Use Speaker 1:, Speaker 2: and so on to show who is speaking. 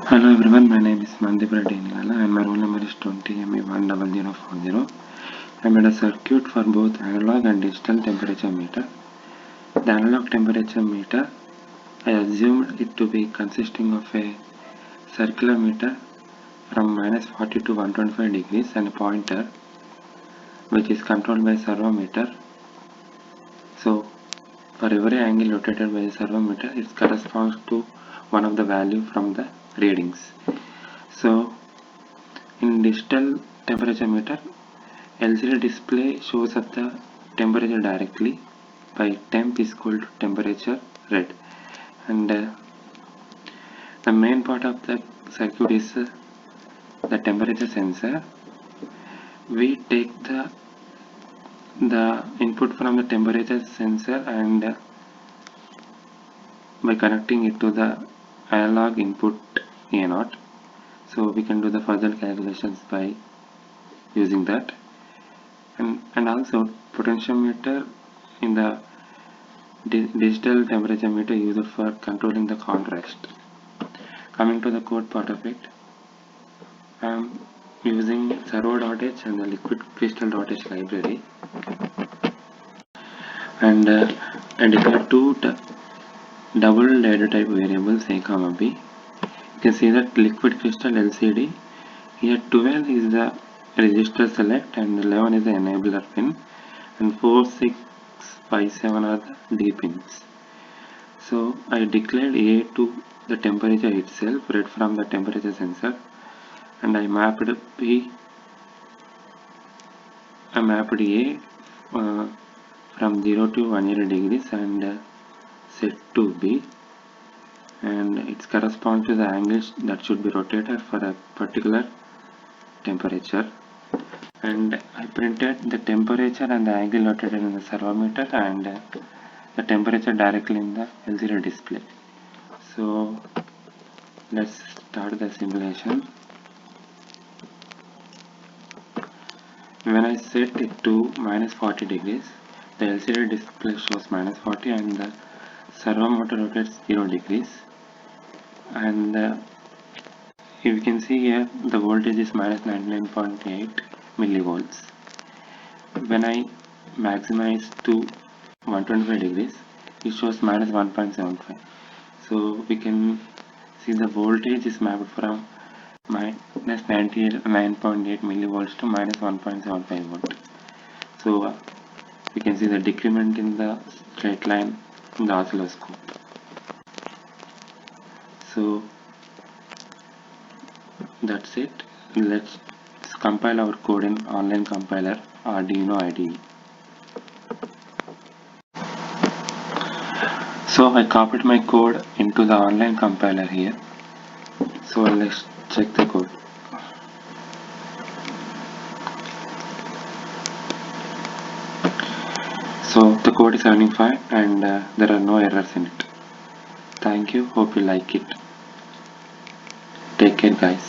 Speaker 1: Hello everyone, my name is Manideep Reddy Enugala and my roll number is 20ME10040. I made a circuit for both analog and digital temperature meter. The analog temperature meter, I assumed it to be consisting of a circular meter from -40 to 125 degrees and a pointer which is controlled by servo meter. So for every angle rotated by the servo meter, it corresponds to one of the value from the readings. So in digital temperature meter, LCD display shows up the temperature directly by temp is equal to temperature read, and the main part of the circuit is the temperature sensor. We take the input from the temperature sensor and by connecting it to the analog input A0, so we can do the further calculations by using that, and also potentiometer in the digital temperature meter used for controlling the contrast. Coming to the code part of it, I am using servo.h and the liquid crystal.h library, and I declare two double data type variables a comma b. You can see that liquid crystal LCD, here 12 is the register select and 11 is the enabler pin, and 4, 6, 5, 7 are the D pins. So I declared A to the temperature itself read from the temperature sensor, and I mapped A from 0 to 180 degrees and set to B, and it corresponds to the angles that should be rotated for a particular temperature. And I printed the temperature and the angle rotated in the servometer and the temperature directly in the LCD display. So let's start the simulation. When I set it to -40 degrees, the LCD display shows -40 and the servo motor rotates 0 degrees, and you can see here the voltage is -99.8 millivolts. When I maximize to 125 degrees, it shows -1.75. So we can see the voltage is mapped from -99.8 millivolts to -1.75 volt. So we can see the decrement in the straight line in the oscilloscope. So that's it. Let's compile our code in online compiler Arduino IDE. So I copied my code into the online compiler here. So let's check the code. So the code is running fine and there are no errors in it. Thank you. Hope you like it. Take care, guys.